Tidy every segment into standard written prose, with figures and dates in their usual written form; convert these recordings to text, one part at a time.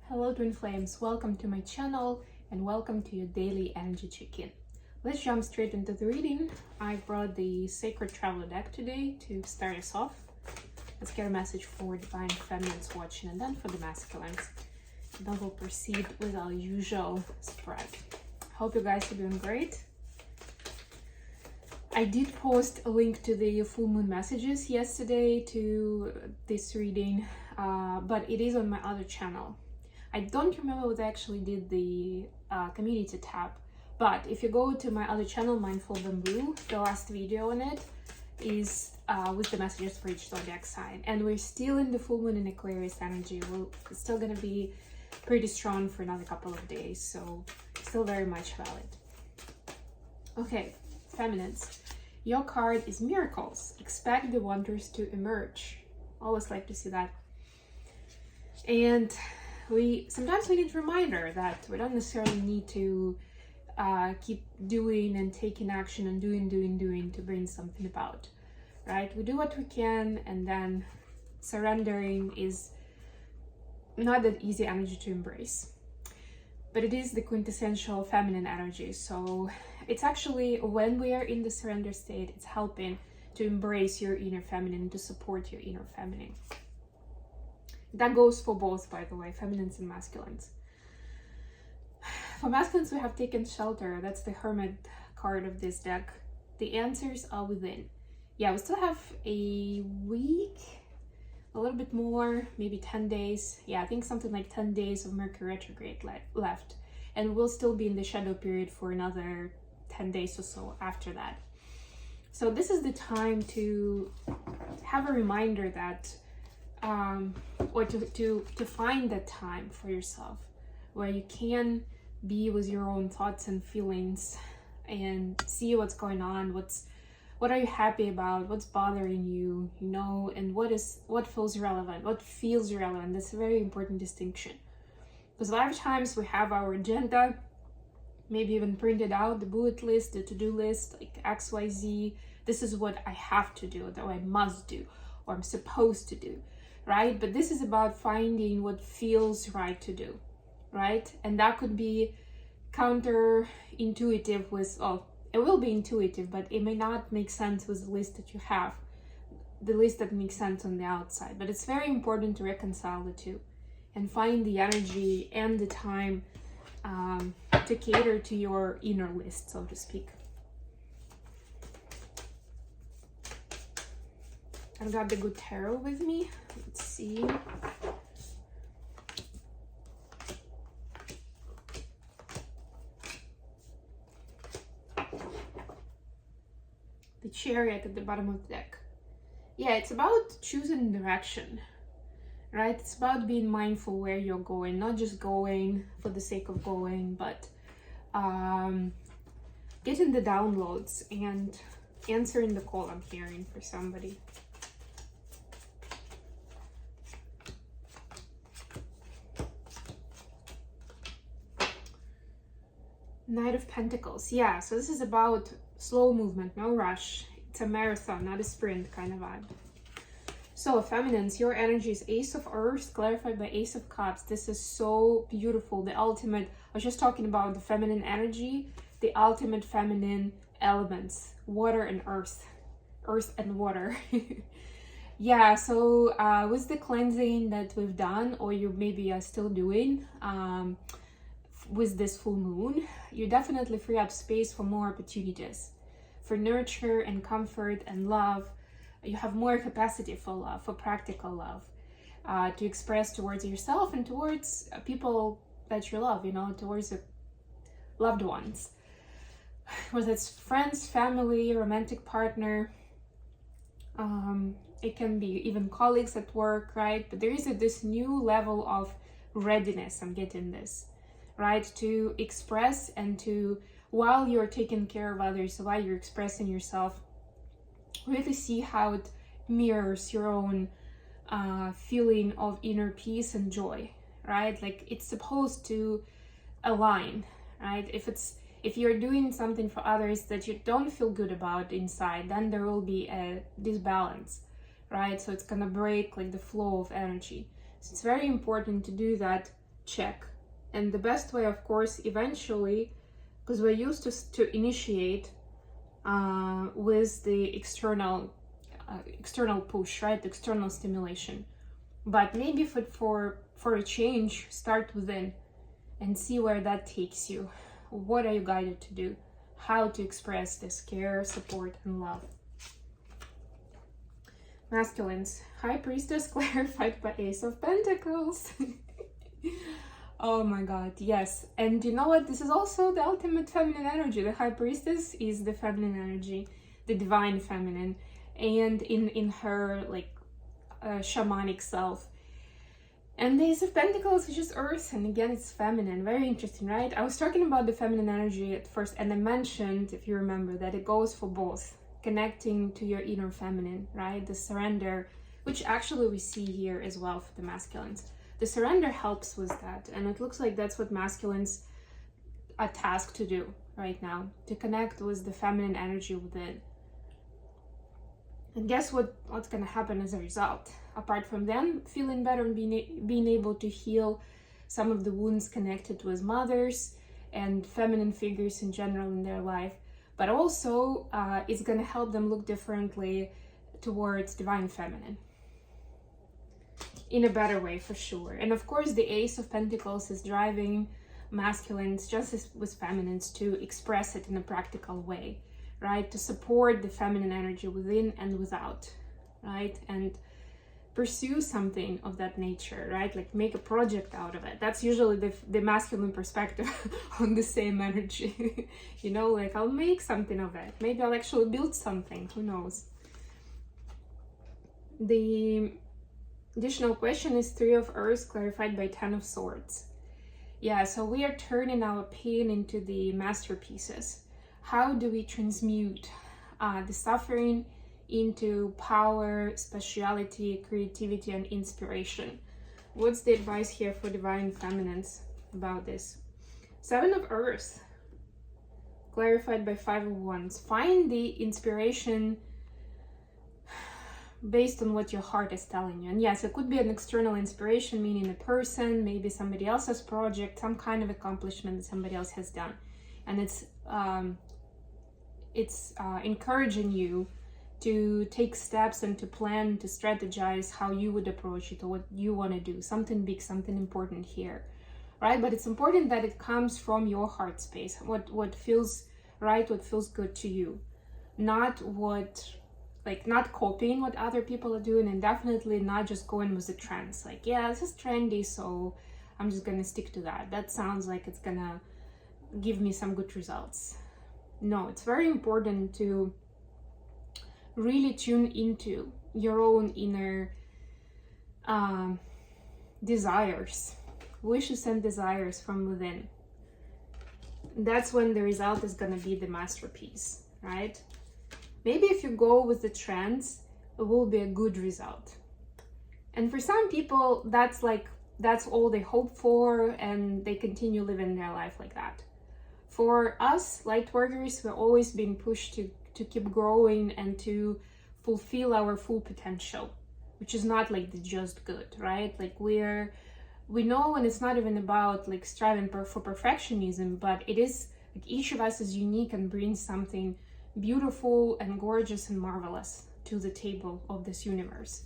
Hello twin flames, welcome to my channel and welcome to your daily energy check-in. Let's jump straight into the reading. I brought the Sacred Traveler deck today to start us off. Let's get a message for Divine Feminines watching and then for the Masculines. And then we'll proceed with our usual spread. Hope you guys are doing great. I did post a link to the full moon messages yesterday to this reading, but it is on my other channel. I don't remember what I actually did the community tab, but if you go to my other channel, Mindful Bamboo, the last video on it is with the messages for each zodiac sign. And we're still in the full moon in Aquarius energy. It's still gonna be pretty strong for another couple of days, so still very much valid. Okay, feminines. Your card is Miracles. Expect the wonders to emerge. Always like to see that. And sometimes we need a reminder that we don't necessarily need to keep doing and taking action and doing to bring something about, right? We do what we can, and then surrendering is not that easy energy to embrace. But it is the quintessential feminine energy. So it's actually when we are in the surrender state, it's helping to embrace your inner feminine, to support your inner feminine. That goes for both, by the way, feminines and masculines. For masculines, we have taken shelter. That's the Hermit card of this deck. The answers are within. Yeah, we still have a week, a little bit more, maybe 10 days. Yeah, I think something like 10 days of Mercury retrograde left. And we'll still be in the shadow period for another 10 days or so after that. So this is the time to have a reminder that or to find that time for yourself where you can be with your own thoughts and feelings and see what's going on, what are you happy about, what's bothering you, you know, and what feels relevant. That's a very important distinction, because a lot of times we have our agenda, maybe even printed out, the bullet list, the to-do list, like XYZ. This is what I have to do, that I must do, or I'm supposed to do, right? But this is about finding what feels right to do, right? And that could be counterintuitive with, it will be intuitive, but it may not make sense with the list that you have, the list that makes sense on the outside. But it's very important to reconcile the two and find the energy and the time to cater to your inner list, so to speak. I've got the good tarot with me. Let's see. The Chariot at the bottom of the deck. Yeah, it's about choosing direction, right? It's about being mindful where you're going, not just going for the sake of going, but getting the downloads and answering the call I'm hearing for somebody. Knight of Pentacles. Yeah, so this is about slow movement, no rush. It's a marathon, not a sprint kind of vibe. So feminines, your energy is Ace of Earth clarified by Ace of Cups. This is so beautiful. The ultimate, I was just talking about the feminine energy, the ultimate feminine elements, water and earth and water. Yeah, so with the cleansing that we've done, or you maybe are still doing, with this full moon, you definitely free up space for more opportunities, for nurture and comfort and love. You have more capacity for love, for practical love, to express towards yourself and towards people that you love, you know, towards the loved ones, whether it's friends, family, romantic partner. It can be even colleagues at work, right? But there is this new level of readiness. I'm getting this, right? To express and to, while you're taking care of others, while you're expressing yourself, really see how it mirrors your own feeling of inner peace and joy, right? Like it's supposed to align, right? If you're doing something for others that you don't feel good about inside, then there will be a disbalance, right? So it's gonna break like the flow of energy. So it's very important to do that check. And the best way, of course, eventually, because we're used to initiate with the external push, right? External stimulation. But maybe for a change, start within and see where that takes you. What are you guided to do? How to express this care, support, and love. Masculines, High Priestess clarified by Ace of Pentacles. Oh my god, yes. And you know what? This is also the ultimate feminine energy. The High Priestess is the feminine energy, the divine feminine, and in her like shamanic self. And the Ace of Pentacles is just earth, and again it's feminine. Very interesting, right? I was talking about the feminine energy at first, and I mentioned, if you remember, that it goes for both, connecting to your inner feminine, right? The surrender, which actually we see here as well for the masculines. The surrender helps with that, and it looks like that's what masculines are tasked to do right now, to connect with the feminine energy within. And guess what's gonna happen as a result? Apart from them feeling better and being able to heal some of the wounds connected with mothers and feminine figures in general in their life, but also it's gonna help them look differently towards divine feminine in a better way, for sure. And of course the Ace of Pentacles is driving masculines, just as with feminines, to express it in a practical way, right? To support the feminine energy within and without, right? And pursue something of that nature, right? Like make a project out of it. That's usually the masculine perspective on the same energy. You know, like I'll make something of it. Maybe I'll actually build something, who knows? The additional question is Three of Earths clarified by Ten of Swords. Yeah, so we are turning our pain into the masterpieces. How do we transmute the suffering into power, speciality, creativity, and inspiration? What's the advice here for divine feminines about this? Seven of Earth clarified by Five of Wands. Find the inspiration based on what your heart is telling you. And yes, it could be an external inspiration, meaning a person, maybe somebody else's project, some kind of accomplishment that somebody else has done, and it's encouraging you to take steps and to plan, to strategize how you would approach it or what you want to do. Something big, something important here, right? But it's important that it comes from your heart space, what feels right, what feels good to you, not not copying what other people are doing, and definitely not just going with the trends. Like, yeah, this is trendy, so I'm just gonna stick to that. That sounds like it's gonna give me some good results. No, it's very important to really tune into your own inner desires, wishes and desires from within. That's when the result is gonna be the masterpiece, right? Maybe if you go with the trends, it will be a good result. And for some people, that's all they hope for, and they continue living their life like that. For us, light workers, we're always being pushed to keep growing and to fulfill our full potential, which is not like the just good, right? Like we know, and it's not even about like striving for perfectionism, but it is like each of us is unique and brings something beautiful and gorgeous and marvelous to the table of this universe,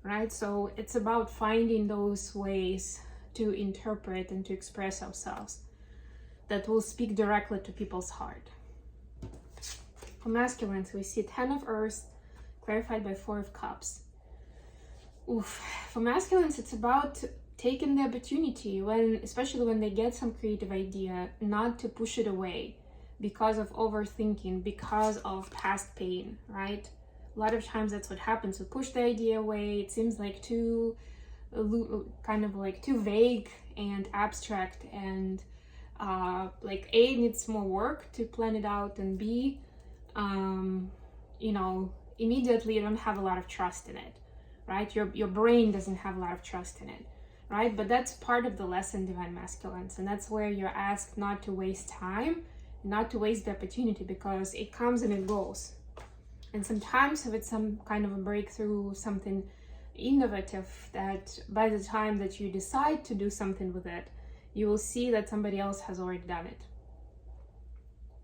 right? So it's about finding those ways to interpret and to express ourselves that will speak directly to people's heart. For masculines, we see Ten of Earth clarified by Four of Cups. For masculines, it's about taking the opportunity, especially when they get some creative idea, not to push it away because of overthinking, because of past pain, right? A lot of times that's what happens. We push the idea away. It seems like too vague and abstract, and like A, needs more work to plan it out, and B, immediately you don't have a lot of trust in it, right? Your brain doesn't have a lot of trust in it, right? But that's part of the lesson, divine masculines, and that's where you're asked not to waste time, not to waste the opportunity, because it comes and it goes. And sometimes if it's some kind of a breakthrough, something innovative, that by the time that you decide to do something with it, you will see that somebody else has already done it.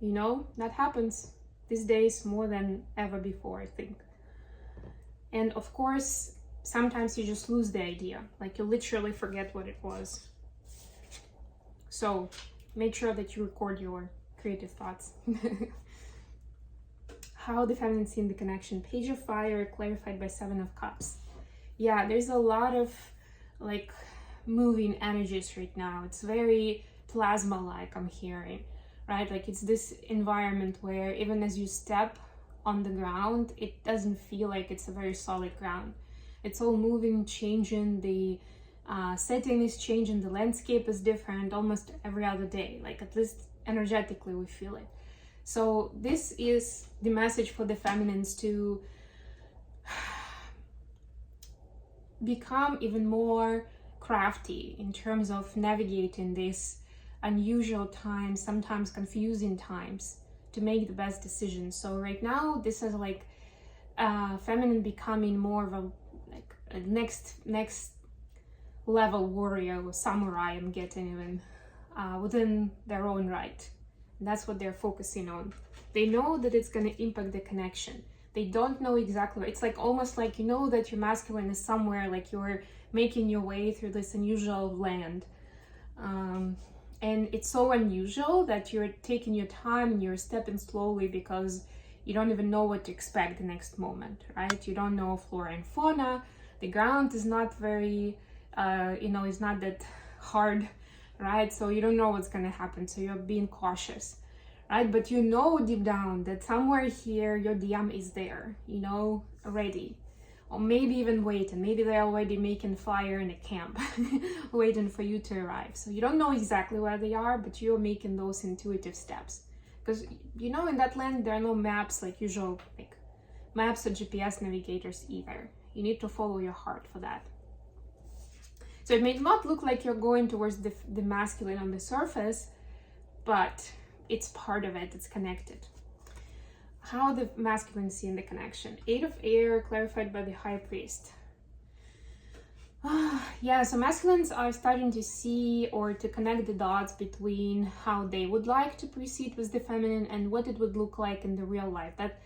You know, that happens these days more than ever before, I think. And of course, sometimes you just lose the idea, like you literally forget what it was. So make sure that you record your creative thoughts. How the feminine see in the connection. Page of Fire clarified by 7 of Cups. Yeah, there's a lot of like moving energies right now. It's very plasma-like, I'm hearing, right? Like it's this environment where even as you step on the ground, it doesn't feel like it's a very solid ground. It's all moving, changing, the setting is changing, the landscape is different almost every other day, like at least energetically we feel it. So this is the message for the feminines to become even more crafty in terms of navigating this unusual times, sometimes confusing times, to make the best decisions. So right now this is like feminine becoming more of a like a next level warrior or samurai, I'm getting, even within their own right. And that's what they're focusing on. They know that it's going to impact the connection. They don't know exactly. It's like almost like, you know, that your masculine is somewhere, like you're making your way through this unusual land. And it's so unusual that you're taking your time and you're stepping slowly because you don't even know what to expect the next moment, right? You don't know flora and fauna. The ground is not very, it's not that hard, right? So you don't know what's going to happen. So you're being cautious, right? But you know deep down that somewhere here your DM is there, you know, ready. Or maybe even waiting. Maybe they're already making fire in a camp, waiting for you to arrive. So you don't know exactly where they are, but you're making those intuitive steps. Because, you know, in that land, there are no maps like usual, like maps or GPS navigators either. You need to follow your heart for that. So it may not look like you're going towards the masculine on the surface, but it's part of it, it's connected. How the masculine see in the connection. 8 of Air clarified by the High Priest. Yeah, so masculines are starting to see or to connect the dots between how they would like to proceed with the feminine and what it would look like in the real life. That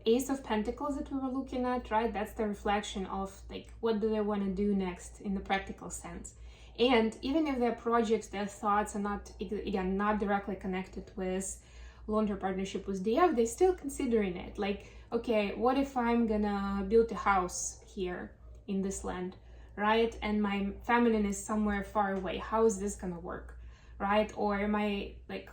Ace of Pentacles that we were looking at, right? That's the reflection of like, what do they want to do next in the practical sense? And even if their projects, their thoughts are not, again, not directly connected with long-term partnership with DF, they're still considering it. Like, okay, what if I'm gonna build a house here in this land, right? And my feminine is somewhere far away. How is this gonna work, right? Or am I like,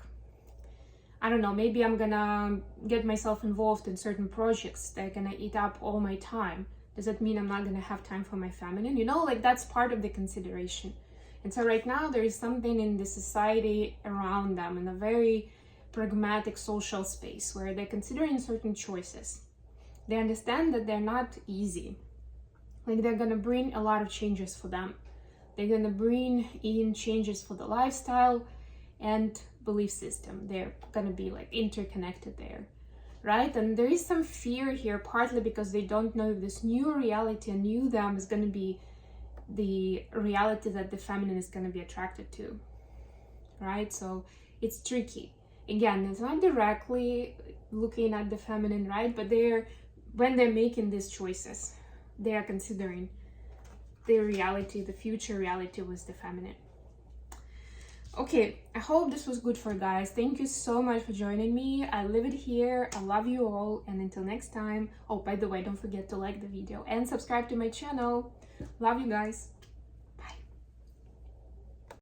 I don't know, maybe I'm gonna get myself involved in certain projects that are gonna eat up all my time. Does that mean I'm not gonna have time for my feminine? You know, like that's part of the consideration. And so right now there is something in the society around them in a very pragmatic social space where they're considering certain choices. They understand that they're not easy. Like they're gonna bring a lot of changes for them. They're gonna bring in changes for the lifestyle and belief system. They're gonna be like interconnected there, right? And there is some fear here, partly because they don't know if this new reality and new them is gonna be the reality that the feminine is gonna be attracted to, right? So it's tricky. Again, it's not directly looking at the feminine, right? But when they're making these choices, they are considering the reality, the future reality with the feminine. Okay, I hope this was good for you guys. Thank you so much for joining me. I leave it here. I love you all. And until next time. Oh, by the way, don't forget to like the video and subscribe to my channel. Love you guys.